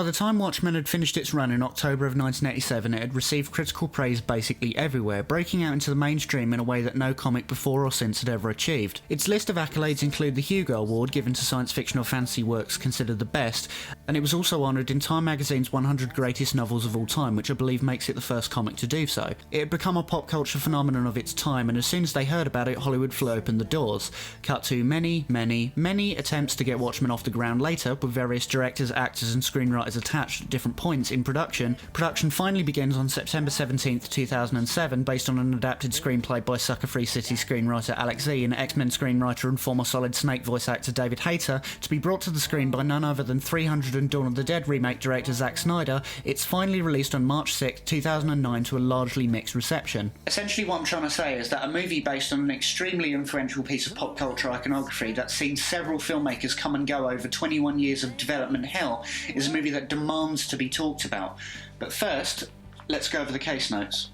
By the time Watchmen had finished its run in October of 1987, it had received critical praise basically everywhere, breaking out into the mainstream in a way that no comic before or since had ever achieved. Its list of accolades include the Hugo Award, given to science fiction or fantasy works considered the best, and it was also honoured in Time magazine's 100 Greatest Novels of All Time, which I believe makes it the first comic to do so. It had become a pop culture phenomenon of its time, and as soon as they heard about it, Hollywood flew open the doors. Cut to many attempts to get Watchmen off the ground later, with various directors, actors and screenwriters attached at different points in production. Production finally begins on September 17th, 2007, based on an adapted screenplay by Sucker Free City screenwriter Alex Z and X-Men screenwriter and former Solid Snake voice actor David Hayter, to be brought to the screen by none other than 300 and Dawn of the Dead remake director Zack Snyder. It's finally released on March 6, 2009 to a largely mixed reception. Essentially what I'm trying to say is that a movie based on an extremely influential piece of pop culture iconography that's seen several filmmakers come and go over 21 years of development hell is a movie that demands to be talked about. But first, let's go over the case notes.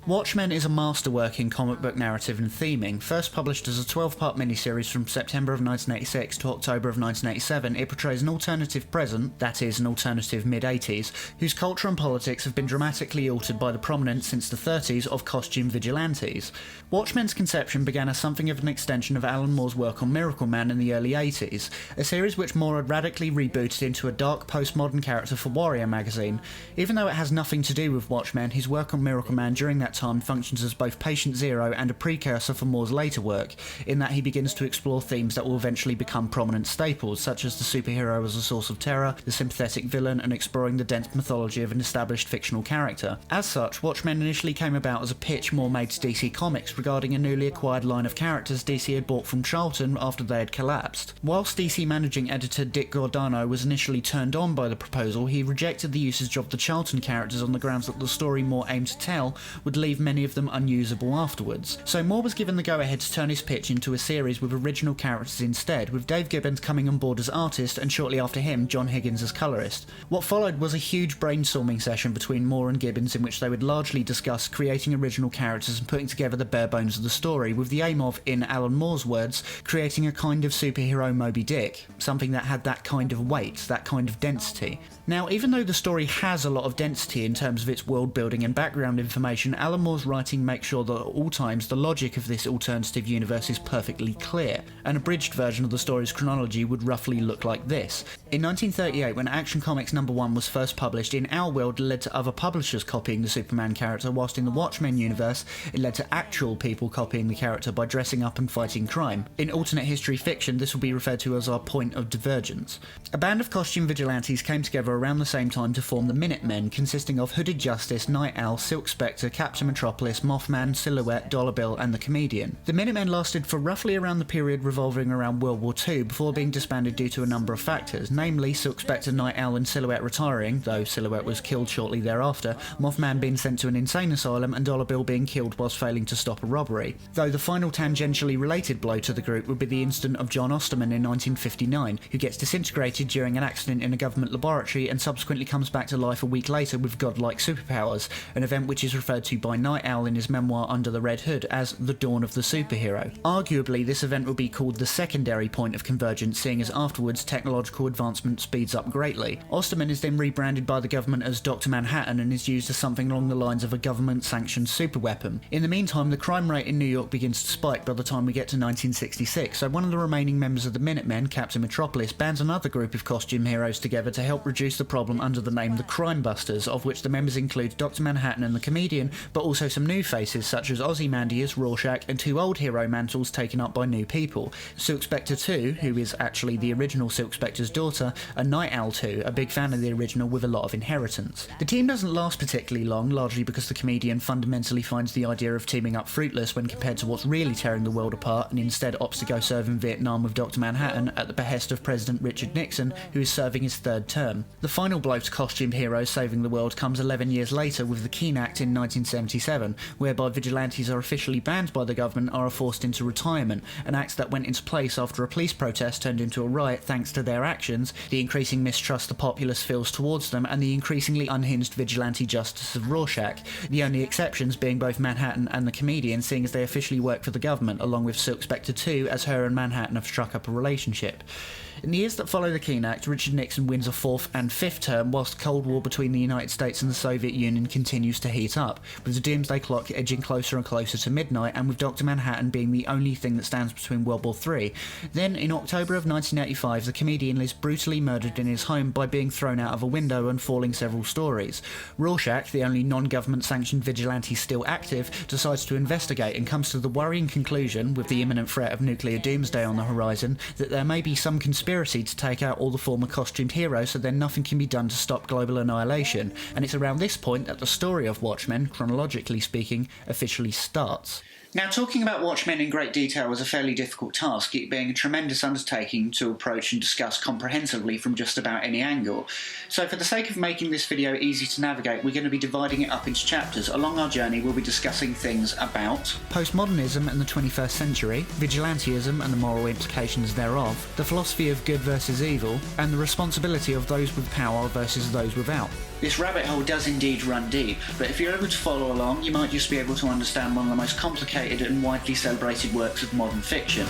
Watchmen is a masterwork in comic book narrative and theming. First published as a 12-part miniseries from September of 1986 to October of 1987, it portrays an alternative present, that is, an alternative mid-80s, whose culture and politics have been dramatically altered by the prominence since the 30s of costume vigilantes. Watchmen's conception began as something of an extension of Alan Moore's work on Miracle Man in the early 80s, a series which Moore had radically rebooted into a dark postmodern character for Warrior magazine. Even though it has nothing to do with Watchmen, his work on Miracle Man during that time functions as both Patient Zero and a precursor for Moore's later work, in that he begins to explore themes that will eventually become prominent staples, such as the superhero as a source of terror, the sympathetic villain, and exploring the dense mythology of an established fictional character. As such, Watchmen initially came about as a pitch Moore made to DC Comics regarding a newly acquired line of characters DC had bought from Charlton after they had collapsed. Whilst DC managing editor Dick Giordano was initially turned on by the proposal, he rejected the usage of the Charlton characters on the grounds that the story Moore aimed to tell would leave many of them unusable afterwards. So Moore was given the go-ahead to turn his pitch into a series with original characters instead, with Dave Gibbons coming on board as artist and shortly after him John Higgins as colourist. What followed was a huge brainstorming session between Moore and Gibbons in which they would largely discuss creating original characters and putting together the bare bones of the story, with the aim of, in Alan Moore's words, creating a kind of superhero Moby Dick, something that had that kind of weight, that kind of density. Now, even though the story has a lot of density in terms of its world building and background information, Alan Moore's writing makes sure that at all times the logic of this alternative universe is perfectly clear. An abridged version of the story's chronology would roughly look like this. In 1938, when Action Comics #1 was first published, in our world it led to other publishers copying the Superman character, whilst in the Watchmen universe it led to actual people copying the character by dressing up and fighting crime. In alternate history fiction, this will be referred to as our point of divergence. A band of costume vigilantes came together around the same time to form the Minutemen, consisting of Hooded Justice, Night Owl, Silk Spectre, Captain Metropolis, Mothman, Silhouette, Dollar Bill and the Comedian. The Minutemen lasted for roughly around the period revolving around World War II before being disbanded due to a number of factors, namely Silk Spectre, Night Owl and Silhouette retiring, though Silhouette was killed shortly thereafter, Mothman being sent to an insane asylum and Dollar Bill being killed whilst failing to stop a robbery. Though the final tangentially related blow to the group would be the incident of John Osterman in 1959, who gets disintegrated during an accident in a government laboratory and subsequently comes back to life a week later with godlike superpowers, an event which is referred to by Night Owl in his memoir Under the Red Hood as the dawn of the superhero. Arguably, this event would be called the secondary point of convergence, seeing as afterwards technological advancement speeds up greatly. Osterman is then rebranded by the government as Dr. Manhattan and is used as something along the lines of a government-sanctioned superweapon. In the meantime, the crime rate in New York begins to spike by the time we get to 1966, so one of the remaining members of the Minutemen, Captain Metropolis, bands another group of costume heroes together to help reduce the problem under the name the Crime Busters, of which the members include Dr. Manhattan and the Comedian, but also some new faces such as Ozymandias, Rorschach, and two old hero mantles taken up by new people. Silk Spectre 2, who is actually the original Silk Spectre's daughter, and Night Owl 2, a big fan of the original with a lot of inheritance. The team doesn't last particularly long, largely because the Comedian fundamentally finds the idea of teaming up fruitless when compared to what's really tearing the world apart, and instead opts to go serve in Vietnam with Dr. Manhattan at the behest of President Richard Nixon, who is serving his third term. The final blow to costumed heroes saving the world comes 11 years later with the Keene Act in 1977, whereby vigilantes are officially banned by the government or are forced into retirement, an act that went into place after a police protest turned into a riot thanks to their actions, the increasing mistrust the populace feels towards them, and the increasingly unhinged vigilante justice of Rorschach, the only exceptions being both Manhattan and the Comedian, seeing as they officially work for the government, along with Silk Spectre 2, as her and Manhattan have struck up a relationship. In the years that follow the Keene Act, Richard Nixon wins a fourth and fifth term, whilst the Cold War between the United States and the Soviet Union continues to heat up, with the doomsday clock edging closer and closer to midnight, and with Dr. Manhattan being the only thing that stands between World War III. Then, in October of 1985, the comedian is brutally murdered in his home by being thrown out of a window and falling several stories. Rorschach, the only non-government sanctioned vigilante still active, decides to investigate and comes to the worrying conclusion, with the imminent threat of nuclear doomsday on the horizon, that there may be some conspiracy to take out all the former costumed heroes so then nothing can be done to stop global annihilation, and it's around this point that the story of Watchmen, chronologically speaking, officially starts. Now, talking about Watchmen in great detail was a fairly difficult task, it being a tremendous undertaking to approach and discuss comprehensively from just about any angle. So for the sake of making this video easy to navigate, we're going to be dividing it up into chapters. Along our journey, we'll be discussing things about postmodernism and the 21st century, vigilantism and the moral implications thereof, the philosophy of good versus evil, and the responsibility of those with power versus those without. This rabbit hole does indeed run deep, but if you're able to follow along, you might just be able to understand one of the most complicated and widely celebrated works of modern fiction.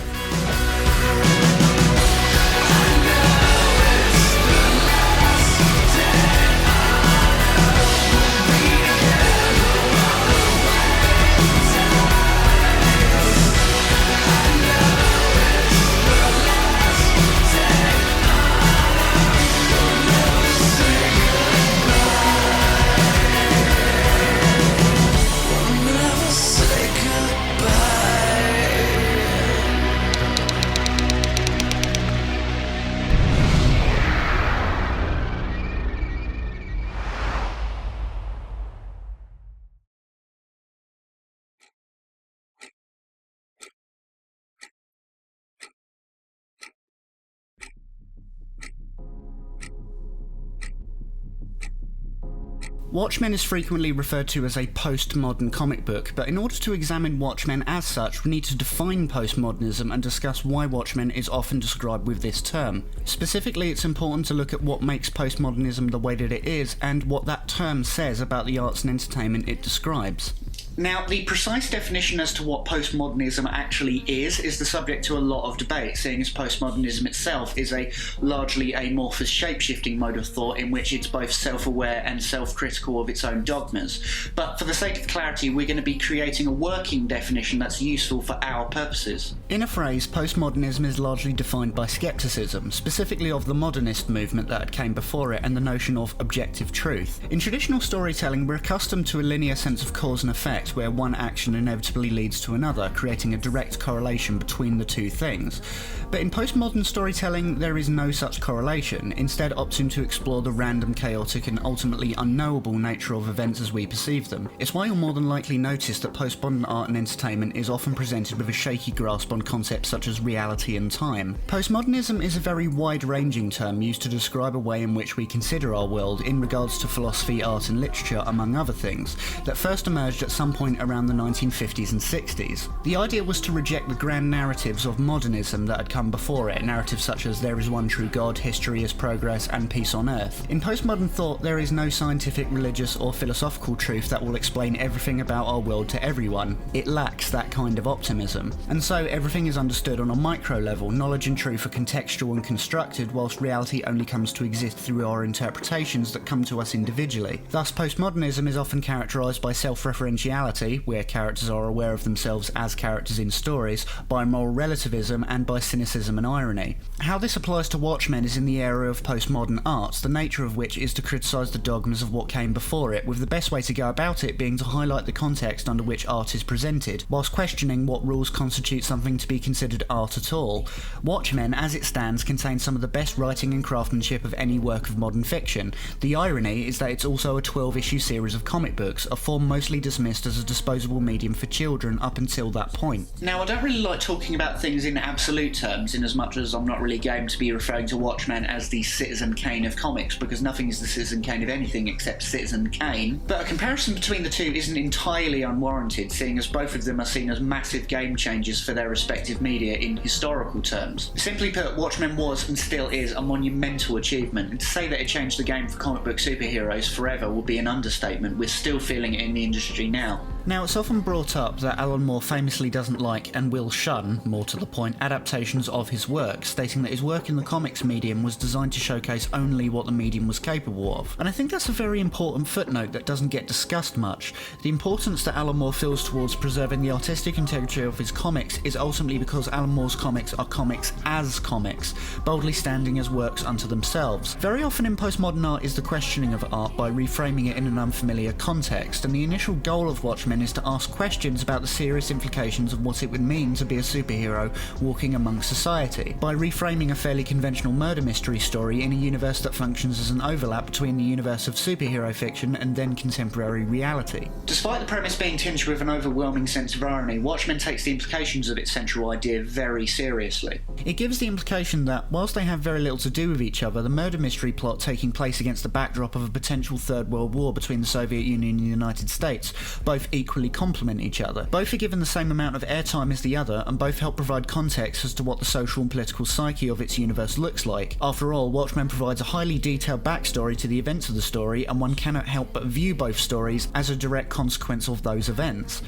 Watchmen is frequently referred to as a postmodern comic book, but in order to examine Watchmen as such, we need to define postmodernism and discuss why Watchmen is often described with this term. Specifically, it's important to look at what makes postmodernism the way that it is, and what that term says about the arts and entertainment it describes. Now, the precise definition as to what postmodernism actually is the subject to a lot of debate, seeing as postmodernism itself is a largely amorphous shape-shifting mode of thought in which it's both self-aware and self-critical of its own dogmas. But for the sake of clarity, we're going to be creating a working definition that's useful for our purposes. In a phrase, postmodernism is largely defined by skepticism, specifically of the modernist movement that came before it and the notion of objective truth. In traditional storytelling, we're accustomed to a linear sense of cause and effect, where one action inevitably leads to another, creating a direct correlation between the two things. But in postmodern storytelling, there is no such correlation, instead opting to explore the random, chaotic, and ultimately unknowable nature of events as we perceive them. It's why you'll more than likely notice that postmodern art and entertainment is often presented with a shaky grasp on concepts such as reality and time. Postmodernism is a very wide-ranging term used to describe a way in which we consider our world in regards to philosophy, art, and literature, among other things, that first emerged at some point around the 1950s and 60s. The idea was to reject the grand narratives of modernism that had come before it, narratives such as there is one true God, history is progress, and peace on earth. In postmodern thought, there is no scientific, religious, or philosophical truth that will explain everything about our world to everyone. It lacks that kind of optimism. And so everything is understood on a micro level, knowledge and truth are contextual and constructed, whilst reality only comes to exist through our interpretations that come to us individually. Thus, postmodernism is often characterised by self-referentiality, where characters are aware of themselves as characters in stories, by moral relativism, and by cynicism and irony. How this applies to Watchmen is in the area of postmodern art, the nature of which is to criticise the dogmas of what came before it, with the best way to go about it being to highlight the context under which art is presented, whilst questioning what rules constitute something to be considered art at all. Watchmen, as it stands, contains some of the best writing and craftsmanship of any work of modern fiction. The irony is that it's also a 12-issue series of comic books, a form mostly dismissed as a disposable medium for children up until that point. Now, I don't really like talking about things in absolute terms, in as much as I'm not really game to be referring to Watchmen as the Citizen Kane of comics, because nothing is the Citizen Kane of anything except Citizen Kane. But a comparison between the two isn't entirely unwarranted, seeing as both of them are seen as massive game changers for their respective media in historical terms. Simply put, Watchmen was and still is a monumental achievement, and to say that it changed the game for comic book superheroes forever would be an understatement. We're still feeling it in the industry now. Now, it's often brought up that Alan Moore famously doesn't like and will shun, more to the point, adaptations of his work, stating that his work in the comics medium was designed to showcase only what the medium was capable of. And I think that's a very important footnote that doesn't get discussed much. The importance that Alan Moore feels towards preserving the artistic integrity of his comics is ultimately because Alan Moore's comics are comics as comics, boldly standing as works unto themselves. Very often in postmodern art is the questioning of art by reframing it in an unfamiliar context, and the initial goal of Watchmen is to ask questions about the serious implications of what it would mean to be a superhero walking among society, by reframing a fairly conventional murder mystery story in a universe that functions as an overlap between the universe of superhero fiction and then contemporary reality. Despite the premise being tinged with an overwhelming sense of irony, Watchmen takes the implications of its central idea very seriously. It gives the implication that, whilst they have very little to do with each other, the murder mystery plot taking place against the backdrop of a potential Third World War between the Soviet Union and the United States both equally complement each other. Both are given the same amount of airtime as the other, and both help provide context as to what the social and political psyche of its universe looks like. After all, Watchmen provides a highly detailed backstory to the events of the story, and one cannot help but view both stories as a direct consequence of those events.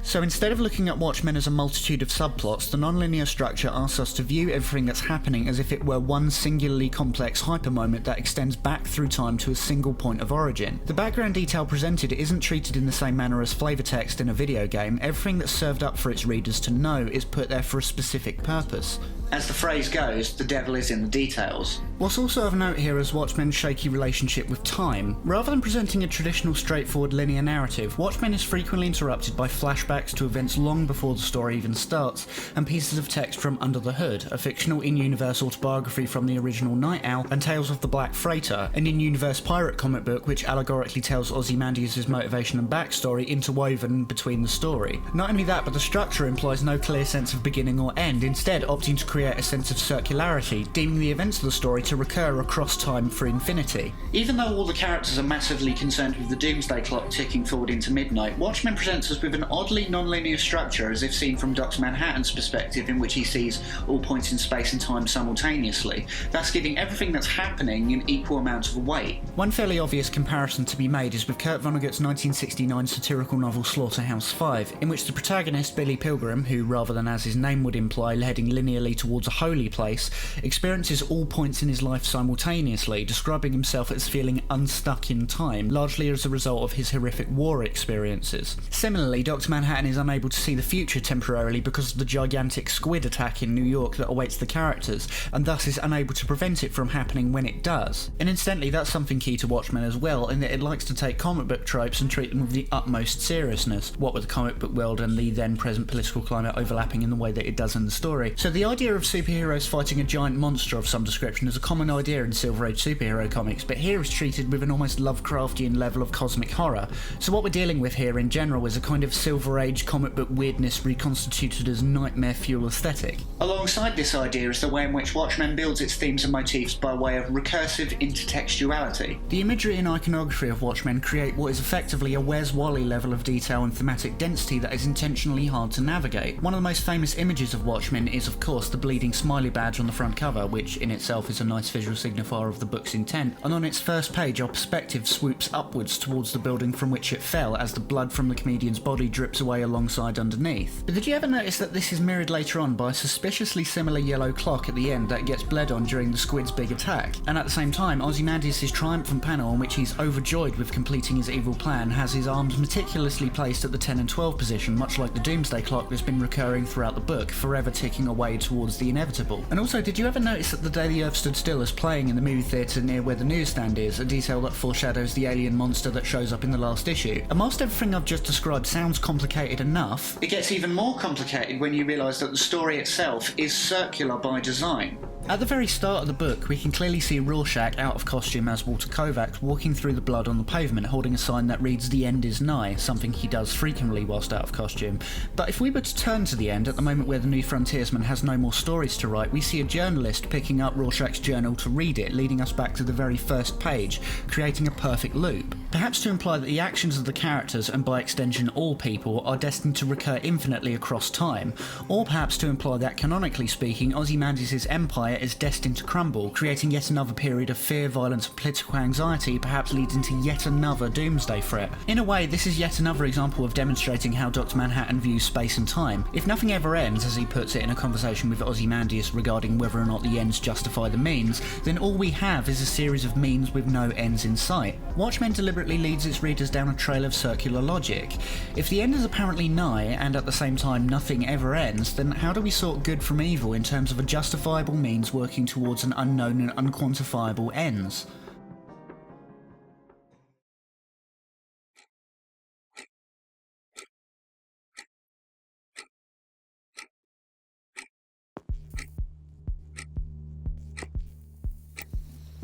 So instead of looking at Watchmen as a multitude of subplots, the non-linear structure asks us to view everything that's happening as if it were one singularly complex hyper-moment that extends back through time to a single point of origin. The background detail presented isn't treated in the same manner as flavour text in a video game. Everything that's served up for its readers to know is put there for a specific purpose. As the phrase goes, the devil is in the details. What's also of note here is Watchmen's shaky relationship with time. Rather than presenting a traditional straightforward linear narrative, Watchmen is frequently interrupted by flashbacks to events long before the story even starts, and pieces of text from Under the Hood, a fictional in-universe autobiography from the original Night Owl and Tales of the Black Freighter, an in-universe pirate comic book which allegorically tells Ozymandias' motivation and backstory interwoven between the story. Not only that, but the structure implies no clear sense of beginning or end, instead opting to create a sense of circularity, deeming the events of the story to recur across time for infinity. Even though all the characters are massively concerned with the doomsday clock ticking forward into midnight, Watchmen presents us with an oddly non-linear structure as if seen from Dr. Manhattan's perspective, in which he sees all points in space and time simultaneously, thus giving everything that's happening an equal amount of weight. One fairly obvious comparison to be made is with Kurt Vonnegut's 1969 satirical novel Slaughterhouse-5, in which the protagonist, Billy Pilgrim, who rather than as his name would imply heading linearly towards a holy place, experiences all points in his life simultaneously, describing himself as feeling unstuck in time, largely as a result of his horrific war experiences. Similarly, Dr. Manhattan is unable to see the future temporarily because of the gigantic squid attack in New York that awaits the characters, and thus is unable to prevent it from happening when it does. And incidentally, that's something key to Watchmen as well, in that it likes to take comic book tropes and treat them with the utmost seriousness, what with the comic book world and the then present political climate overlapping in the way that it does in the story. So the idea of superheroes fighting a giant monster of some description is a common idea in Silver Age superhero comics, but here it's treated with an almost Lovecraftian level of cosmic horror. So what we're dealing with here in general is a kind of Silver Age comic book weirdness reconstituted as nightmare fuel aesthetic. Alongside this idea is the way in which Watchmen builds its themes and motifs by way of recursive intertextuality. The imagery and iconography of Watchmen create what is effectively a Where's Wally level of detail and thematic density that is intentionally hard to navigate. One of the most famous images of Watchmen is of course the bleeding smiley badge on the front cover, which in itself is a nice visual signifier of the book's intent, and on its first page our perspective swoops upwards towards the building from which it fell as the blood from the comedian's body drips away alongside underneath. But did you ever notice that this is mirrored later on by a suspiciously similar yellow clock at the end that gets bled on during the squid's big attack? And at the same time, Ozymandias' triumphant panel, in which he's overjoyed with completing his evil plan, has his arms meticulously placed at the 10 and 12 position, much like the doomsday clock that's been recurring throughout the book, forever ticking away towards the inevitable. And also, did you ever notice that the day the Earth stood still is playing in the movie theatre near where the newsstand is, a detail that foreshadows the alien monster that shows up in the last issue? And whilst everything I've just described sounds complicated enough, it gets even more complicated when you realise that the story itself is circular by design. At the very start of the book, we can clearly see Rorschach out of costume as Walter Kovacs walking through the blood on the pavement holding a sign that reads "The end is nigh," something he does frequently whilst out of costume. But if we were to turn to the end, at the moment where the new frontiersman has no more stories to write, we see a journalist picking up Rorschach's journal to read it, leading us back to the very first page, creating a perfect loop. perhaps to imply that the actions of the characters, and by extension all people, are destined to recur infinitely across time, or perhaps to imply that, canonically speaking, Ozymandias' empire is destined to crumble, creating yet another period of fear, violence and political anxiety, perhaps leading to yet another doomsday threat. In a way, this is yet another example of demonstrating how Dr. Manhattan views space and time. If nothing ever ends, as he puts it in a conversation with Ozymandias regarding whether or not the ends justify the means, then all we have is a series of means with no ends in sight. Watchmen deliberately leads its readers down a trail of circular logic. If the end is apparently nigh, and at the same time nothing ever ends, then how do we sort good from evil in terms of a justifiable means working towards an unknown and unquantifiable ends?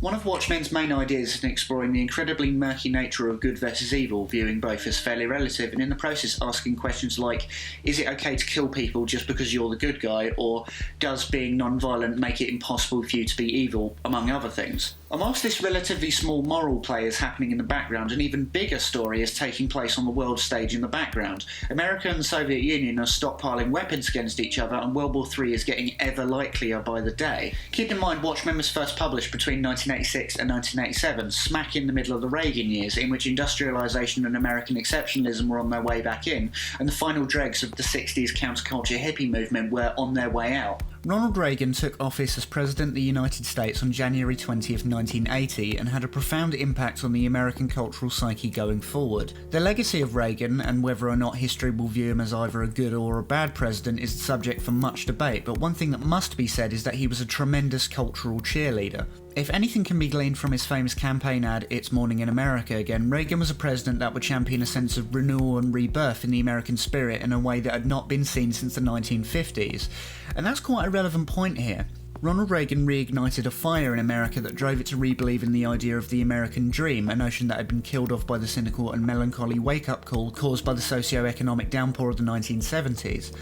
One of Watchmen's main ideas in exploring the incredibly murky nature of good versus evil, viewing both as fairly relative, and in the process asking questions like, is it okay to kill people just because you're the good guy, or does being non-violent make it impossible for you to be evil, among other things. And whilst this relatively small moral play is happening in the background, an even bigger story is taking place on the world stage in the background. America and the Soviet Union are stockpiling weapons against each other, and World War III is getting ever likelier by the day. Keep in mind, Watchmen was first published between 1986 and 1987, smack in the middle of the Reagan years, in which industrialisation and American exceptionalism were on their way back in, and the final dregs of the 60s counterculture hippie movement were on their way out. Ronald Reagan took office as President of the United States on January 20th, 1980, and had a profound impact on the American cultural psyche going forward. The legacy of Reagan, and whether or not history will view him as either a good or a bad president, is the subject for much debate, but one thing that must be said is that he was a tremendous cultural cheerleader. If anything can be gleaned from his famous campaign ad, "It's Morning in America Again," Reagan was a president that would champion a sense of renewal and rebirth in the American spirit in a way that had not been seen since the 1950s. And that's quite a relevant point here. Ronald Reagan reignited a fire in America that drove it to re-believe in the idea of the American dream, a notion that had been killed off by the cynical and melancholy wake-up call caused by the socio-economic downpour of the 1970s.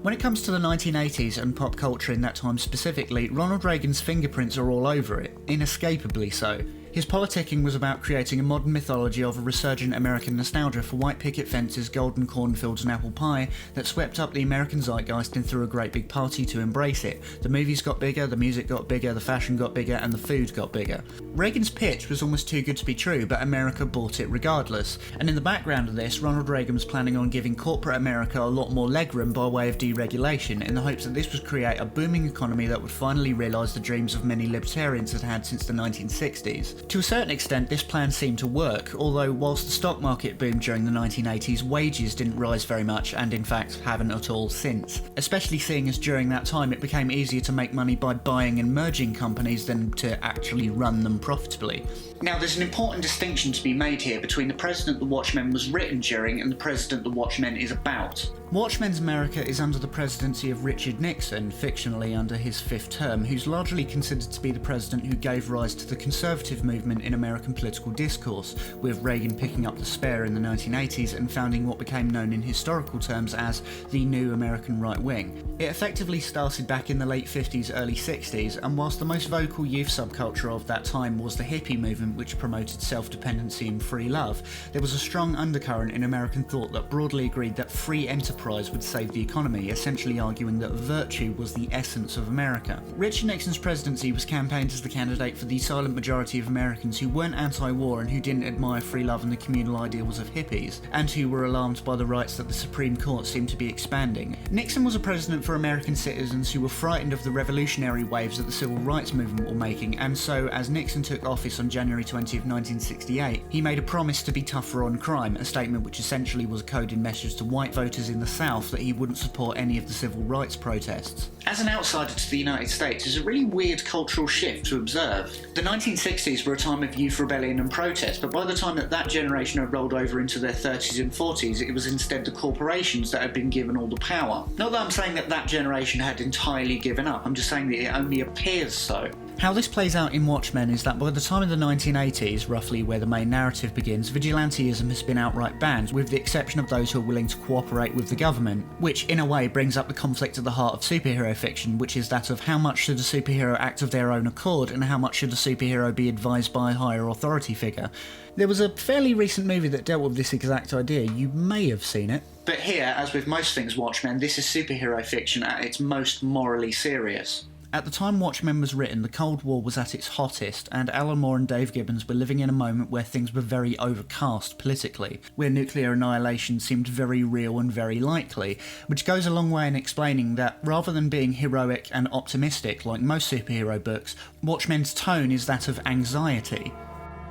When it comes to the 1980s and pop culture in that time specifically, Ronald Reagan's fingerprints are all over it, inescapably so. His politicking was about creating a modern mythology of a resurgent American nostalgia for white picket fences, golden cornfields and apple pie that swept up the American zeitgeist and threw a great big party to embrace it. The movies got bigger, the music got bigger, the fashion got bigger, and the food got bigger. Reagan's pitch was almost too good to be true, but America bought it regardless. And in the background of this, Ronald Reagan was planning on giving corporate America a lot more legroom by way of deregulation, in the hopes that this would create a booming economy that would finally realise the dreams of many libertarians had had since the 1960s. To a certain extent, this plan seemed to work, although whilst the stock market boomed during the 1980s, wages didn't rise very much, and in fact haven't at all since. Especially seeing as during that time it became easier to make money by buying and merging companies than to actually run them profitably. Now, there's an important distinction to be made here between the president the Watchmen was written during and the president the Watchmen is about. Watchmen's America is under the presidency of Richard Nixon, fictionally under his fifth term, who's largely considered to be the president who gave rise to the conservative movement in American political discourse, with Reagan picking up the spare in the 1980s and founding what became known in historical terms as the New American Right Wing. It effectively started back in the late 50s, early 60s, and whilst the most vocal youth subculture of that time was the hippie movement, which promoted self-dependency and free love, there was a strong undercurrent in American thought that broadly agreed that free enterprise would save the economy, essentially arguing that virtue was the essence of America. Richard Nixon's presidency was campaigned as the candidate for the silent majority of Americans who weren't anti-war and who didn't admire free love and the communal ideals of hippies, and who were alarmed by the rights that the Supreme Court seemed to be expanding. Nixon was a president for American citizens who were frightened of the revolutionary waves that the civil rights movement were making, and so, as Nixon took office on January 20th, 1968, he made a promise to be tougher on crime, a statement which essentially was a coded message to white voters in the South that he wouldn't support any of the civil rights protests. As an outsider to the United States, it's a really weird cultural shift to observe. The 1960s were a time of youth rebellion and protest, but by the time that generation had rolled over into their 30s and 40s, it was instead the corporations that had been given all the power. Not that I'm saying that generation had entirely given up, I'm just saying that it only appears so. How this plays out in Watchmen is that by the time of the 1980s, roughly where the main narrative begins, Vigilantism has been outright banned, with the exception of those who are willing to cooperate with the government, which in a way brings up the conflict at the heart of superhero fiction, which is that of how much should a superhero act of their own accord and how much should a superhero be advised by a higher authority figure. There was a fairly recent movie that dealt with this exact idea. You may have seen it. But here, as with most things Watchmen, this is superhero fiction at its most morally serious. At the time Watchmen was written, the Cold War was at its hottest, and Alan Moore and Dave Gibbons were living in a moment where things were very overcast politically, where nuclear annihilation seemed very real and very likely, which goes a long way in explaining that rather than being heroic and optimistic like most superhero books, Watchmen's tone is that of anxiety.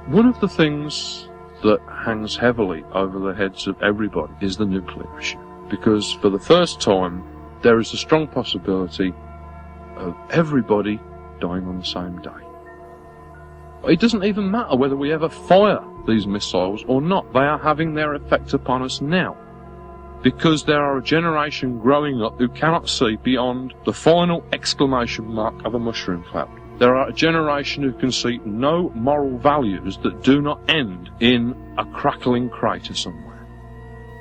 One of the things that hangs heavily over the heads of everybody is the nuclear issue, because for the first time there is a strong possibility of everybody dying on the same day. It doesn't even matter whether we ever fire these missiles or not. They are having their effect upon us now, because there are a generation growing up who cannot see beyond the final exclamation mark of a mushroom cloud. There are a generation who can see no moral values that do not end in a crackling crater somewhere.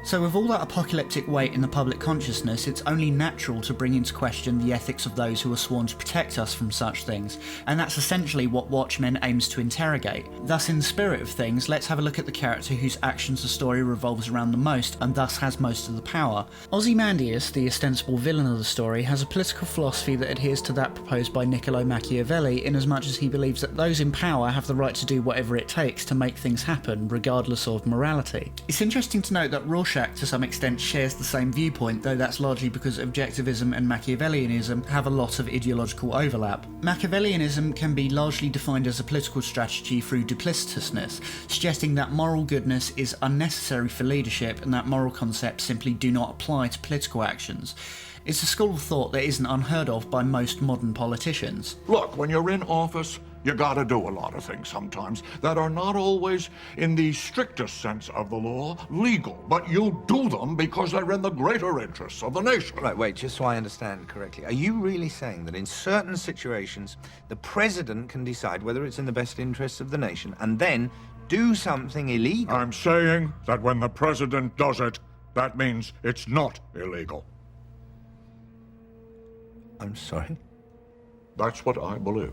So with all that apocalyptic weight in the public consciousness, it's only natural to bring into question the ethics of those who are sworn to protect us from such things, and that's essentially what Watchmen aims to interrogate. Thus, in the spirit of things, let's have a look at the character whose actions the story revolves around the most, and thus has most of the power. Ozymandias, the ostensible villain of the story, has a political philosophy that adheres to that proposed by Niccolo Machiavelli, in as much as he believes that those in power have the right to do whatever it takes to make things happen, regardless of morality. It's interesting to note that Rorschach to some extent shares the same viewpoint, though that's largely because objectivism and Machiavellianism have a lot of ideological overlap. Machiavellianism can be largely defined as a political strategy through duplicitousness, suggesting that moral goodness is unnecessary for leadership and that moral concepts simply do not apply to political actions. It's a school of thought that isn't unheard of by most modern politicians. Look, when you're in office, you gotta do a lot of things sometimes that are not always, in the strictest sense of the law, legal. But you do them because they're in the greater interests of the nation. Right, wait, just so I understand correctly. Are you really saying that in certain situations, the president can decide whether it's in the best interests of the nation and then do something illegal? I'm saying that when the president does it, that means it's not illegal. I'm sorry? That's what I believe.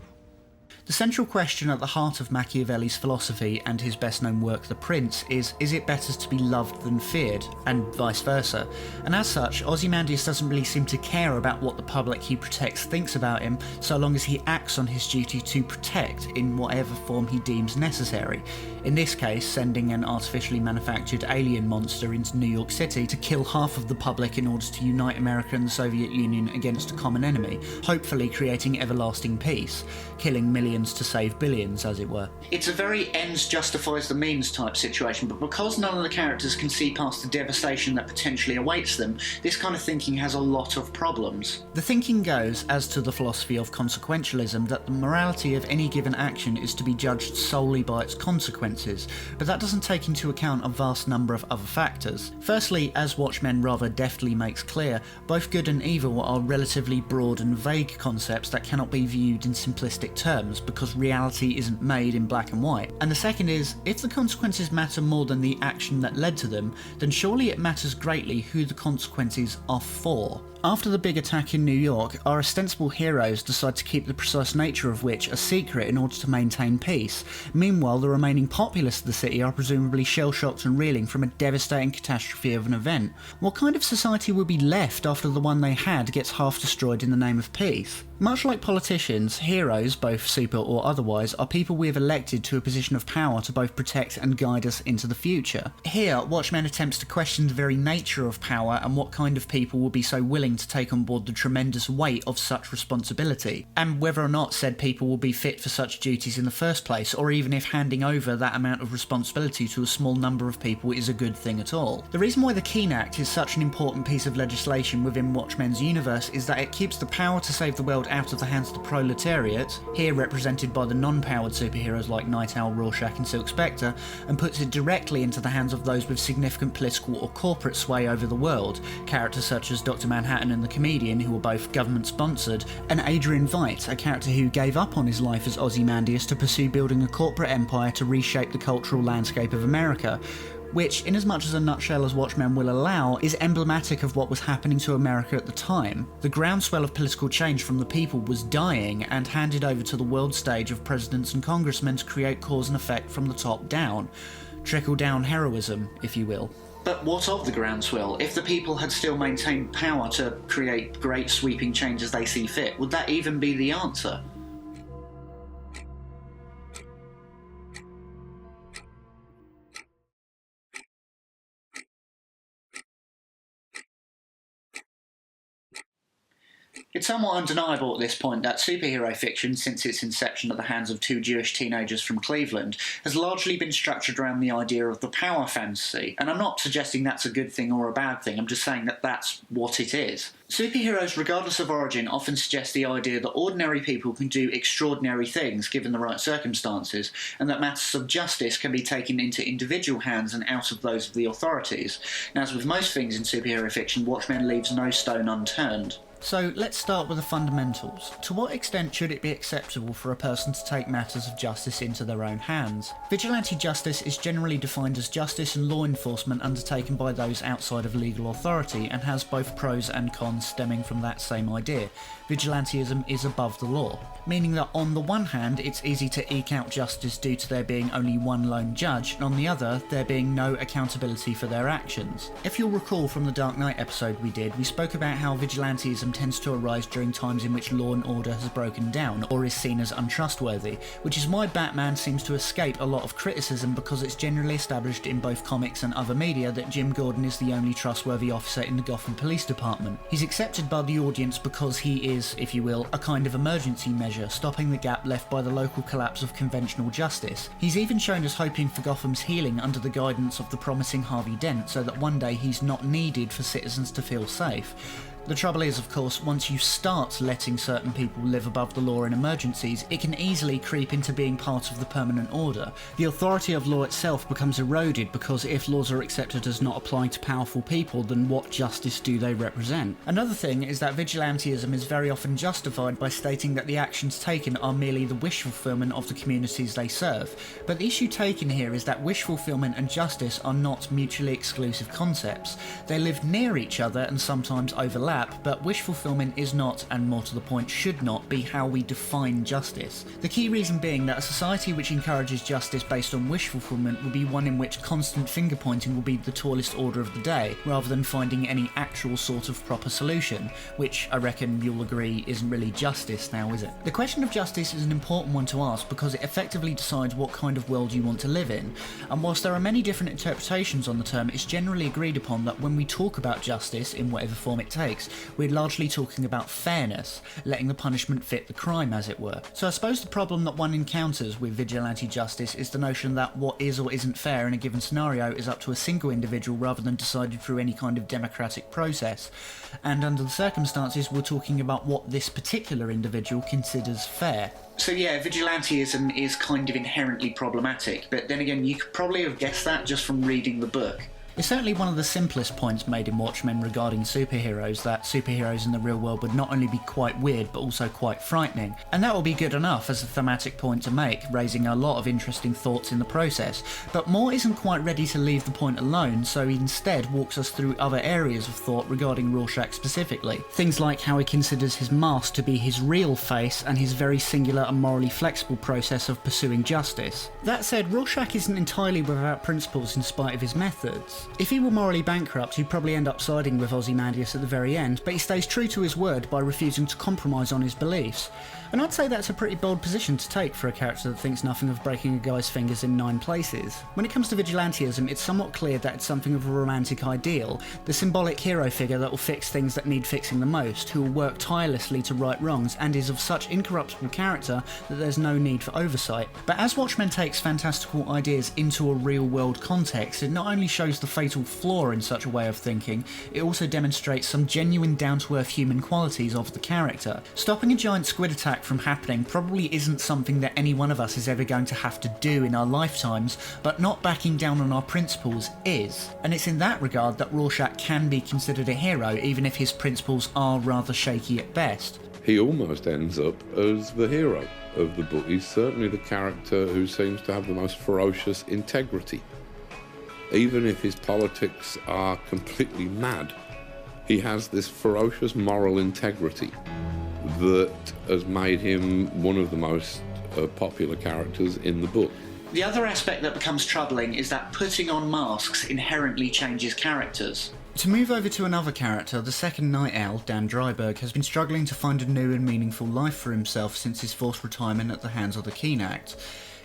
The central question at the heart of Machiavelli's philosophy and his best-known work, The Prince, is it better to be loved than feared, and vice versa? And as such, Ozymandias doesn't really seem to care about what the public he protects thinks about him, so long as he acts on his duty to protect in whatever form he deems necessary. In this case, sending an artificially manufactured alien monster into New York City to kill half of the public in order to unite America and the Soviet Union against a common enemy, hopefully creating everlasting peace, killing millions to save billions, as it were. It's a very ends justifies the means type situation, but because none of the characters can see past the devastation that potentially awaits them, this kind of thinking has a lot of problems. The thinking goes, as to the philosophy of consequentialism, that the morality of any given action is to be judged solely by its consequences, but that doesn't take into account a vast number of other factors. Firstly, as Watchmen rather deftly makes clear, both good and evil are relatively broad and vague concepts that cannot be viewed in simplistic terms, because reality isn't made in black and white. And the second is, if the consequences matter more than the action that led to them, then surely it matters greatly who the consequences are for. After the big attack in New York, our ostensible heroes decide to keep the precise nature of which a secret in order to maintain peace. Meanwhile, the remaining populace of the city are presumably shell-shocked and reeling from a devastating catastrophe of an event. What kind of society would be left after the one they had gets half destroyed in the name of peace? Much like politicians, heroes, both super or otherwise, are people we have elected to a position of power to both protect and guide us into the future. Here, Watchmen attempts to question the very nature of power and what kind of people will be so willing to take on board the tremendous weight of such responsibility, and whether or not said people will be fit for such duties in the first place, or even if handing over that amount of responsibility to a small number of people is a good thing at all. The reason why the Keene Act is such an important piece of legislation within Watchmen's universe is that it keeps the power to save the world out of the hands of the proletariat, here represented by the non-powered superheroes like Night Owl, Rorschach and Silk Spectre, and puts it directly into the hands of those with significant political or corporate sway over the world, characters such as Dr. Manhattan and the Comedian, who were both government-sponsored, and Adrian Veidt, a character who gave up on his life as Ozymandias to pursue building a corporate empire to reshape the cultural landscape of America, which, in as much as a nutshell as Watchmen will allow, is emblematic of what was happening to America at the time. The groundswell of political change from the people was dying and handed over to the world stage of presidents and congressmen to create cause and effect from the top down. Trickle-down heroism, if you will. But what of the groundswell? If the people had still maintained power to create great sweeping change as they see fit, would that even be the answer? It's somewhat undeniable at this point that superhero fiction, since its inception at the hands of two Jewish teenagers from Cleveland, has largely been structured around the idea of the power fantasy, and I'm not suggesting that's a good thing or a bad thing, I'm just saying that that's what it is. Superheroes, regardless of origin, often suggest the idea that ordinary people can do extraordinary things given the right circumstances, and that matters of justice can be taken into individual hands and out of those of the authorities. And as with most things in superhero fiction, Watchmen leaves no stone unturned. So let's start with the fundamentals. To what extent should it be acceptable for a person to take matters of justice into their own hands? Vigilante justice is generally defined as justice and law enforcement undertaken by those outside of legal authority, and has both pros and cons stemming from that same idea. Vigilantism is above the law, meaning that on the one hand it's easy to eke out justice due to there being only one lone judge, and on the other there being no accountability for their actions. If you'll recall from the Dark Knight episode we did, we spoke about how vigilantism tends to arise during times in which law and order has broken down, or is seen as untrustworthy, which is why Batman seems to escape a lot of criticism, because it's generally established in both comics and other media that Jim Gordon is the only trustworthy officer in the Gotham Police Department. He's accepted by the audience because he is, if you will, a kind of emergency measure, stopping the gap left by the local collapse of conventional justice. He's even shown as hoping for Gotham's healing under the guidance of the promising Harvey Dent, so that one day he's not needed for citizens to feel safe. The trouble is, of course, once you start letting certain people live above the law in emergencies, it can easily creep into being part of the permanent order. The authority of law itself becomes eroded, because if laws are accepted as not applying to powerful people, then what justice do they represent? Another thing is that vigilantism is very often justified by stating that the actions taken are merely the wish fulfillment of the communities they serve. But the issue taken here is that wish fulfillment and justice are not mutually exclusive concepts. They live near each other and sometimes overlap, but wish fulfillment is not, and more to the point should not, be how we define justice. The key reason being that a society which encourages justice based on wish fulfillment will be one in which constant finger pointing will be the tallest order of the day, rather than finding any actual sort of proper solution, which I reckon you'll agree isn't really justice now, is it? The question of justice is an important one to ask, because it effectively decides what kind of world you want to live in, and whilst there are many different interpretations on the term, it's generally agreed upon that when we talk about justice, in whatever form it takes, we're largely talking about fairness, letting the punishment fit the crime, as it were. So I suppose the problem that one encounters with vigilante justice is the notion that what is or isn't fair in a given scenario is up to a single individual rather than decided through any kind of democratic process. And under the circumstances, we're talking about what this particular individual considers fair. So yeah, vigilantism is kind of inherently problematic, but then again, you could probably have guessed that just from reading the book. It's certainly one of the simplest points made in Watchmen regarding superheroes, that superheroes in the real world would not only be quite weird but also quite frightening, and that will be good enough as a thematic point to make, raising a lot of interesting thoughts in the process, but Moore isn't quite ready to leave the point alone, so he instead walks us through other areas of thought regarding Rorschach specifically. Things like how he considers his mask to be his real face and his very singular and morally flexible process of pursuing justice. That said, Rorschach isn't entirely without principles in spite of his methods. If he were morally bankrupt, he'd probably end up siding with Ozymandias at the very end, but he stays true to his word by refusing to compromise on his beliefs. And I'd say that's a pretty bold position to take for a character that thinks nothing of breaking a guy's fingers in 9 places. When it comes to vigilantism, it's somewhat clear that it's something of a romantic ideal, the symbolic hero figure that will fix things that need fixing the most, who will work tirelessly to right wrongs, and is of such incorruptible character that there's no need for oversight. But as Watchmen takes fantastical ideas into a real-world context, it not only shows the fatal flaw in such a way of thinking, it also demonstrates some genuine down-to-earth human qualities of the character. Stopping a giant squid attack from happening probably isn't something that any one of us is ever going to have to do in our lifetimes, but not backing down on our principles is. And it's in that regard that Rorschach can be considered a hero, even if his principles are rather shaky at best. He almost ends up as the hero of the book. He's certainly the character who seems to have the most ferocious integrity. Even if his politics are completely mad, he has this ferocious moral integrity that has made him one of the most popular characters in the book. The other aspect that becomes troubling is that putting on masks inherently changes characters. To move over to another character, the second Night Owl, Dan Dryberg, has been struggling to find a new and meaningful life for himself since his forced retirement at the hands of the Keene Act.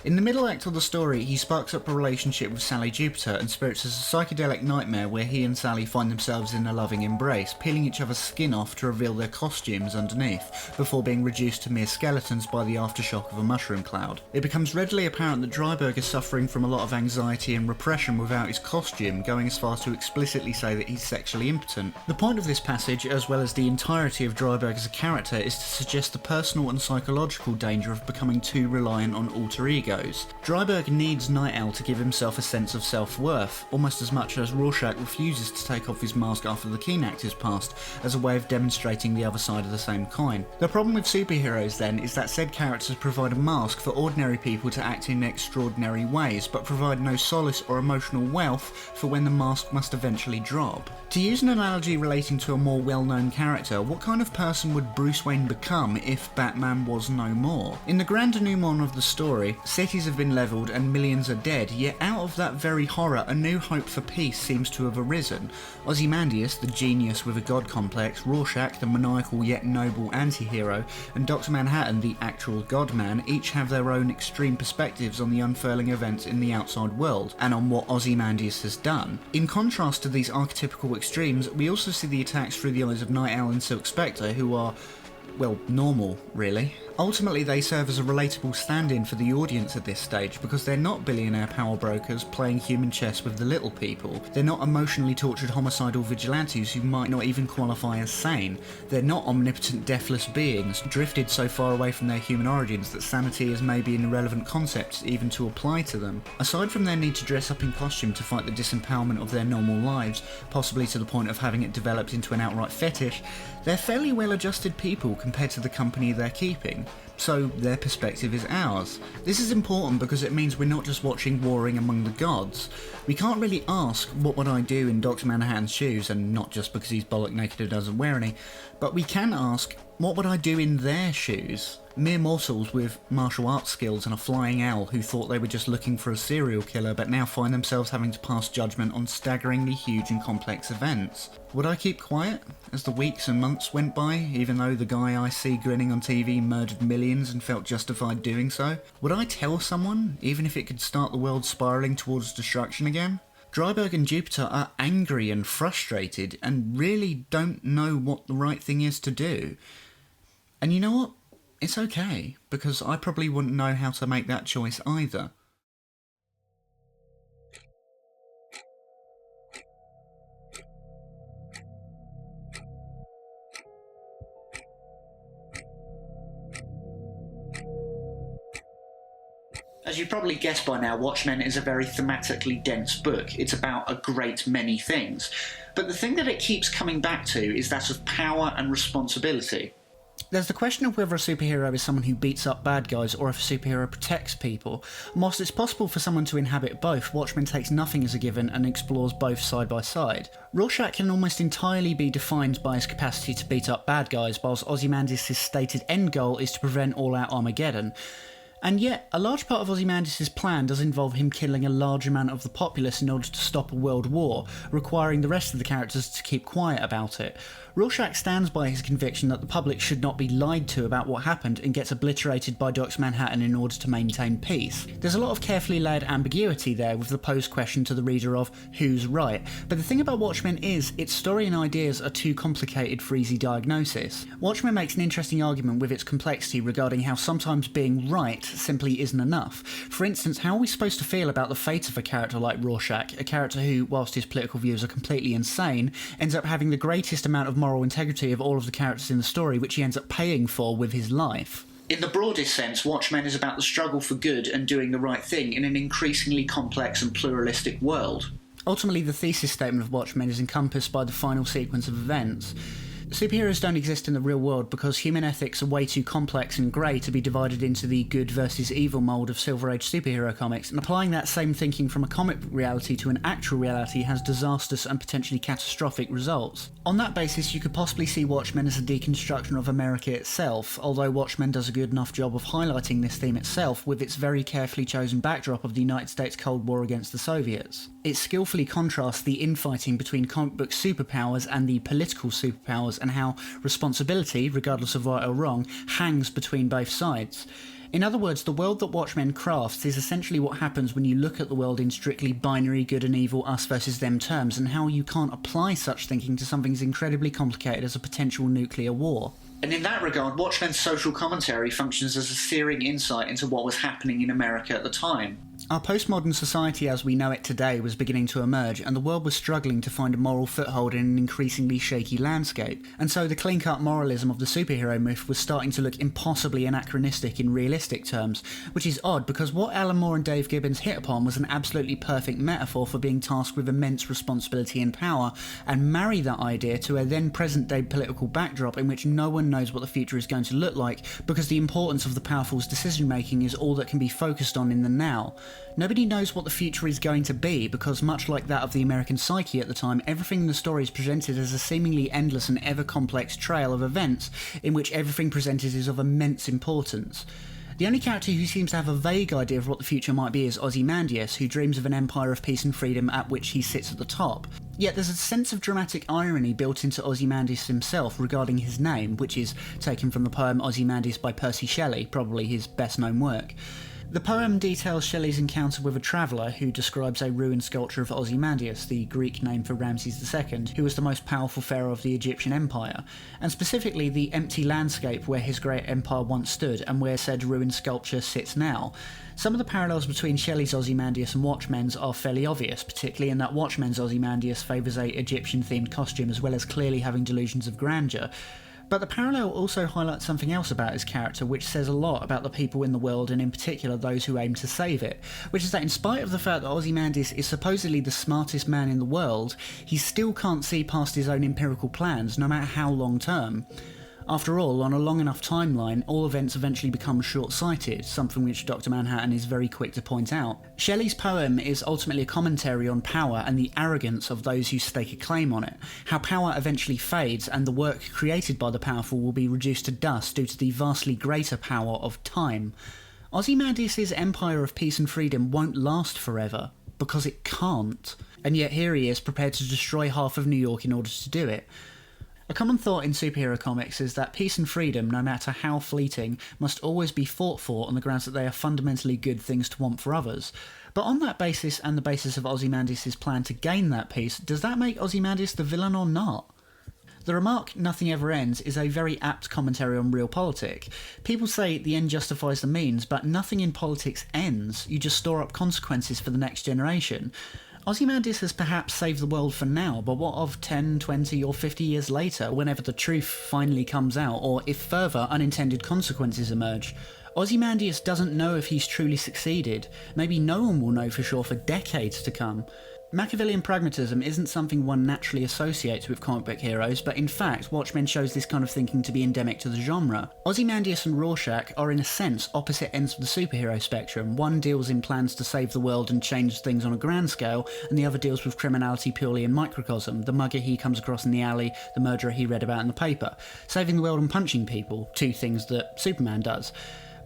In the middle act of the story, he sparks up a relationship with Sally Jupiter and spirits as a psychedelic nightmare where he and Sally find themselves in a loving embrace, peeling each other's skin off to reveal their costumes underneath, before being reduced to mere skeletons by the aftershock of a mushroom cloud. It becomes readily apparent that Dryberg is suffering from a lot of anxiety and repression without his costume, going as far as to explicitly say that he's sexually impotent. The point of this passage, as well as the entirety of Dryberg as a character, is to suggest the personal and psychological danger of becoming too reliant on alter ego. Dryberg needs Night Owl to give himself a sense of self-worth, almost as much as Rorschach refuses to take off his mask after the Keene Act is passed, as a way of demonstrating the other side of the same coin. The problem with superheroes, then, is that said characters provide a mask for ordinary people to act in extraordinary ways, but provide no solace or emotional wealth for when the mask must eventually drop. To use an analogy relating to a more well-known character, what kind of person would Bruce Wayne become if Batman was no more? In the grand denouement of the story, cities have been levelled and millions are dead, yet out of that very horror a new hope for peace seems to have arisen. Ozymandias, the genius with a god complex, Rorschach, the maniacal yet noble anti-hero, and Dr. Manhattan, the actual god-man, each have their own extreme perspectives on the unfurling events in the outside world, and on what Ozymandias has done. In contrast to these archetypical extremes, we also see the attacks through the eyes of Night Owl and Silk Spectre, who are, well, normal, really. Ultimately, they serve as a relatable stand-in for the audience at this stage because they're not billionaire power brokers playing human chess with the little people. They're not emotionally tortured homicidal vigilantes who might not even qualify as sane. They're not omnipotent deathless beings, drifted so far away from their human origins that sanity is maybe an irrelevant concept even to apply to them. Aside from their need to dress up in costume to fight the disempowerment of their normal lives, possibly to the point of having it developed into an outright fetish, they're fairly well-adjusted people compared to the company they're keeping. So their perspective is ours. This is important because it means we're not just watching warring among the gods. We can't really ask, what would I do in Dr. Manhattan's shoes, and not just because he's bollock naked and doesn't wear any, but we can ask, what would I do in their shoes? Mere mortals with martial arts skills and a flying owl who thought they were just looking for a serial killer but now find themselves having to pass judgment on staggeringly huge and complex events. Would I keep quiet as the weeks and months went by, even though the guy I see grinning on TV murdered millions and felt justified doing so? Would I tell someone, even if it could start the world spiralling towards destruction again? Dryberg and Jupiter are angry and frustrated and really don't know what the right thing is to do. And you know what? It's okay, because I probably wouldn't know how to make that choice either. As you've probably guessed by now, Watchmen is a very thematically dense book. It's about a great many things. But the thing that it keeps coming back to is that of power and responsibility. There's the question of whether a superhero is someone who beats up bad guys or if a superhero protects people. And whilst it's possible for someone to inhabit both, Watchmen takes nothing as a given and explores both side by side. Rorschach can almost entirely be defined by his capacity to beat up bad guys, whilst Ozymandias' stated end goal is to prevent all-out Armageddon. And yet, a large part of Ozymandias' plan does involve him killing a large amount of the populace in order to stop a world war, requiring the rest of the characters to keep quiet about it. Rorschach stands by his conviction that the public should not be lied to about what happened and gets obliterated by Dr. Manhattan in order to maintain peace. There's a lot of carefully layered ambiguity there with the posed question to the reader of who's right, but the thing about Watchmen is its story and ideas are too complicated for easy diagnosis. Watchmen makes an interesting argument with its complexity regarding how sometimes being right simply isn't enough. For instance, how are we supposed to feel about the fate of a character like Rorschach, a character who, whilst his political views are completely insane, ends up having the greatest amount of moral integrity of all of the characters in the story, which he ends up paying for with his life? In the broadest sense, Watchmen is about the struggle for good and doing the right thing in an increasingly complex and pluralistic world. Ultimately, the thesis statement of Watchmen is encompassed by the final sequence of events. Superheroes don't exist in the real world because human ethics are way too complex and grey to be divided into the good versus evil mould of Silver Age superhero comics, and applying that same thinking from a comic book reality to an actual reality has disastrous and potentially catastrophic results. On that basis, you could possibly see Watchmen as a deconstruction of America itself, although Watchmen does a good enough job of highlighting this theme itself with its very carefully chosen backdrop of the United States Cold War against the Soviets. It skillfully contrasts the infighting between comic book superpowers and the political superpowers, and how responsibility, regardless of right or wrong, hangs between both sides. In other words, the world that Watchmen crafts is essentially what happens when you look at the world in strictly binary good and evil, us versus them terms, and how you can't apply such thinking to something as incredibly complicated as a potential nuclear war. And in that regard, Watchmen's social commentary functions as a searing insight into what was happening in America at the time. Our postmodern society as we know it today was beginning to emerge, and the world was struggling to find a moral foothold in an increasingly shaky landscape, and so the clean-cut moralism of the superhero myth was starting to look impossibly anachronistic in realistic terms, which is odd because what Alan Moore and Dave Gibbons hit upon was an absolutely perfect metaphor for being tasked with immense responsibility and power, and marry that idea to a then present-day political backdrop in which no one knows what the future is going to look like, because the importance of the powerful's decision-making is all that can be focused on in the now. Nobody knows what the future is going to be, because much like that of the American psyche at the time, everything in the story is presented as a seemingly endless and ever-complex trail of events, in which everything presented is of immense importance. The only character who seems to have a vague idea of what the future might be is Ozymandias, who dreams of an empire of peace and freedom at which he sits at the top. Yet there's a sense of dramatic irony built into Ozymandias himself regarding his name, which is taken from the poem Ozymandias by Percy Shelley, probably his best-known work. The poem details Shelley's encounter with a traveller who describes a ruined sculpture of Ozymandias, the Greek name for Ramses II, who was the most powerful pharaoh of the Egyptian Empire, and specifically the empty landscape where his great empire once stood and where said ruined sculpture sits now. Some of the parallels between Shelley's Ozymandias and Watchmen's are fairly obvious, particularly in that Watchmen's Ozymandias favours a Egyptian-themed costume as well as clearly having delusions of grandeur. But the parallel also highlights something else about his character which says a lot about the people in the world, and in particular those who aim to save it, which is that in spite of the fact that Ozymandias is supposedly the smartest man in the world, he still can't see past his own empirical plans, no matter how long term. After all, on a long enough timeline, all events eventually become short-sighted, something which Dr. Manhattan is very quick to point out. Shelley's poem is ultimately a commentary on power and the arrogance of those who stake a claim on it, how power eventually fades and the work created by the powerful will be reduced to dust due to the vastly greater power of time. Ozymandias' empire of peace and freedom won't last forever, because it can't, and yet here he is prepared to destroy half of New York in order to do it. A common thought in superhero comics is that peace and freedom, no matter how fleeting, must always be fought for on the grounds that they are fundamentally good things to want for others. But on that basis, and the basis of Ozymandias' plan to gain that peace, does that make Ozymandias the villain or not? The remark, "nothing ever ends," is a very apt commentary on real politics. People say the end justifies the means, but nothing in politics ends. You just store up consequences for the next generation. Ozymandias has perhaps saved the world for now, but what of 10, 20 or 50 years later, whenever the truth finally comes out, or if further unintended consequences emerge? Ozymandias doesn't know if he's truly succeeded. Maybe no one will know for sure for decades to come. Machiavellian pragmatism isn't something one naturally associates with comic book heroes, but in fact, Watchmen shows this kind of thinking to be endemic to the genre. Ozymandias and Rorschach are in a sense opposite ends of the superhero spectrum. One deals in plans to save the world and change things on a grand scale, and the other deals with criminality purely in microcosm. The mugger he comes across in the alley, the murderer he read about in the paper. Saving the world and punching people, two things that Superman does.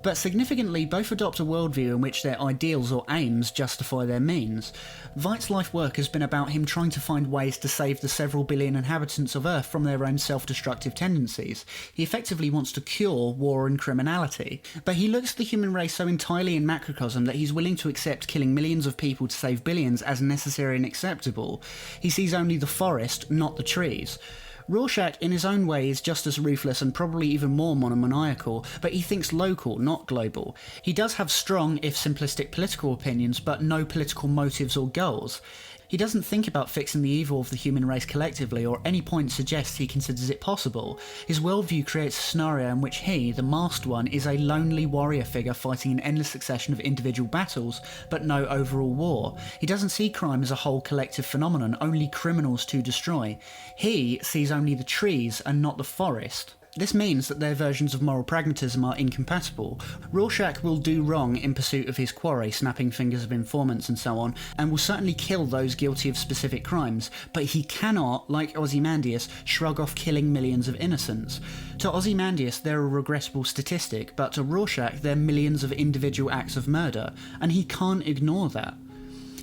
But significantly, both adopt a worldview in which their ideals or aims justify their means. Veidt's life work has been about him trying to find ways to save the several billion inhabitants of Earth from their own self-destructive tendencies. He effectively wants to cure war and criminality. But he looks at the human race so entirely in macrocosm that he's willing to accept killing millions of people to save billions as necessary and acceptable. He sees only the forest, not the trees. Rorschach, in his own way, is just as ruthless and probably even more monomaniacal, but he thinks local, not global. He does have strong, if simplistic, political opinions, but no political motives or goals. He doesn't think about fixing the evil of the human race collectively, or at any point suggests he considers it possible. His worldview creates a scenario in which he, the masked one, is a lonely warrior figure fighting an endless succession of individual battles, but no overall war. He doesn't see crime as a whole collective phenomenon, only criminals to destroy. He sees only the trees and not the forest. This means that their versions of moral pragmatism are incompatible. Rorschach will do wrong in pursuit of his quarry, snapping fingers of informants and so on, and will certainly kill those guilty of specific crimes, but he cannot, like Ozymandias, shrug off killing millions of innocents. To Ozymandias they're a regrettable statistic, but to Rorschach they're millions of individual acts of murder, and he can't ignore that.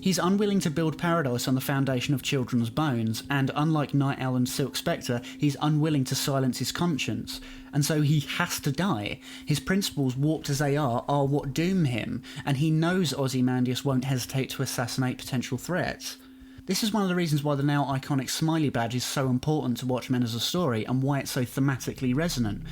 He's unwilling to build paradise on the foundation of children's bones, and unlike Night Owl and Silk Spectre, he's unwilling to silence his conscience, and so he has to die. His principles, warped as they are what doom him, and he knows Ozymandias won't hesitate to assassinate potential threats. This is one of the reasons why the now iconic smiley badge is so important to Watchmen as a story, and why it's so thematically resonant.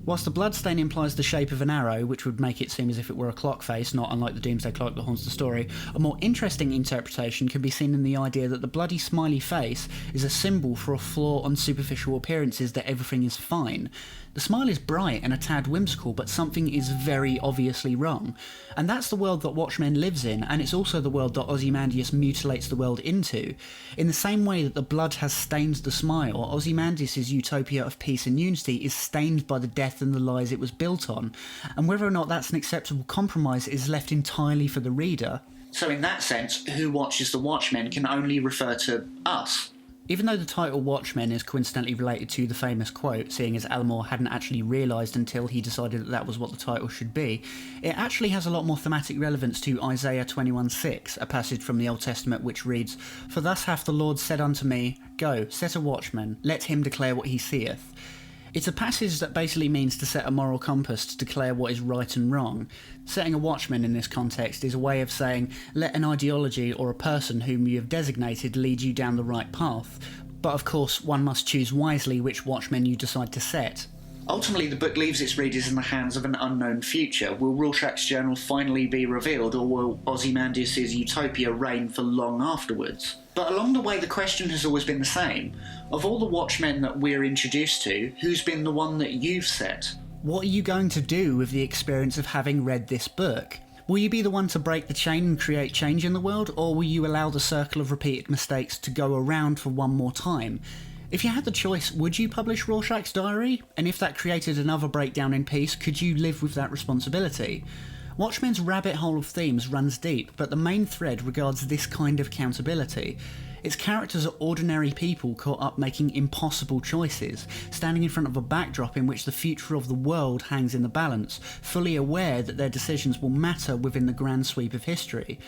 Whilst the bloodstain implies the shape of an arrow, which would make it seem as if it were a clock face, not unlike the Doomsday Clock that haunts the story, a more interesting interpretation can be seen in the idea that the bloody smiley face is a symbol for a flaw on superficial appearances that everything is fine. The smile is bright and a tad whimsical, but something is very obviously wrong. And that's the world that Watchmen lives in, and it's also the world that Ozymandias mutilates the world into. In the same way that the blood has stained the smile, Ozymandias' utopia of peace and unity is stained by the death and the lies it was built on, and whether or not that's an acceptable compromise is left entirely for the reader. So in that sense, who watches the Watchmen can only refer to us. Even though the title Watchmen is coincidentally related to the famous quote, seeing as Alan hadn't actually realised until he decided that that was what the title should be, it actually has a lot more thematic relevance to Isaiah 21:6, a passage from the Old Testament which reads, "For thus hath the Lord said unto me, Go, set a watchman, let him declare what he seeth." It's a passage that basically means to set a moral compass to declare what is right and wrong. Setting a watchman in this context is a way of saying, let an ideology or a person whom you have designated lead you down the right path. But of course, one must choose wisely which watchmen you decide to set. Ultimately, the book leaves its readers in the hands of an unknown future. Will Rorschach's journal finally be revealed, or will Ozymandias' utopia reign for long afterwards? But along the way, the question has always been the same. Of all the Watchmen that we're introduced to, who's been the one that you've set? What are you going to do with the experience of having read this book? Will you be the one to break the chain and create change in the world, or will you allow the circle of repeated mistakes to go around for one more time? If you had the choice, would you publish Rorschach's diary? And if that created another breakdown in peace, could you live with that responsibility? Watchmen's rabbit hole of themes runs deep, but the main thread regards this kind of accountability. Its characters are ordinary people caught up making impossible choices, standing in front of a backdrop in which the future of the world hangs in the balance, fully aware that their decisions will matter within the grand sweep of history.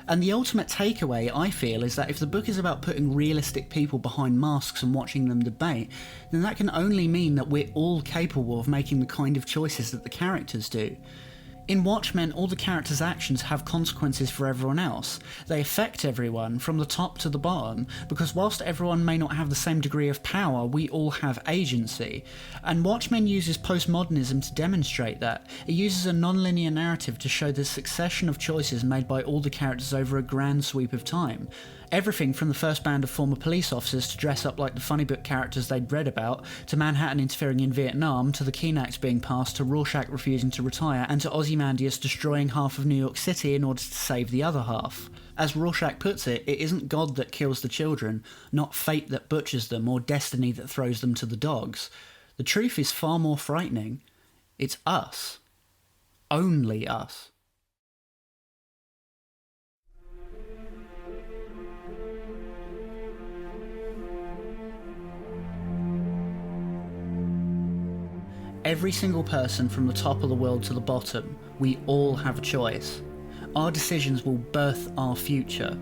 And the ultimate takeaway, I feel, is that if the book is about putting realistic people behind masks and watching them debate, then that can only mean that we're all capable of making the kind of choices that the characters do. In Watchmen, all the characters' actions have consequences for everyone else. They affect everyone, from the top to the bottom, because whilst everyone may not have the same degree of power, we all have agency. And Watchmen uses postmodernism to demonstrate that. It uses a non-linear narrative to show the succession of choices made by all the characters over a grand sweep of time. Everything from the first band of former police officers to dress up like the funny book characters they'd read about, to Manhattan interfering in Vietnam, to the Keene Act being passed, to Rorschach refusing to retire, and to Ozymandias destroying half of New York City in order to save the other half. As Rorschach puts it, it isn't God that kills the children, not fate that butchers them, or destiny that throws them to the dogs. The truth is far more frightening. It's us. Only us. Every single person from the top of the world to the bottom, we all have a choice. Our decisions will birth our future.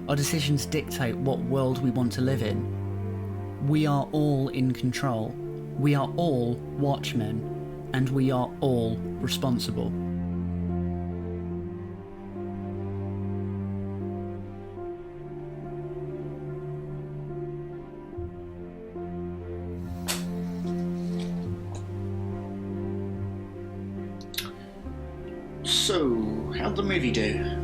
Our decisions dictate what world we want to live in. We are all in control. We are all watchmen, and we are all responsible. So, how'd the movie do?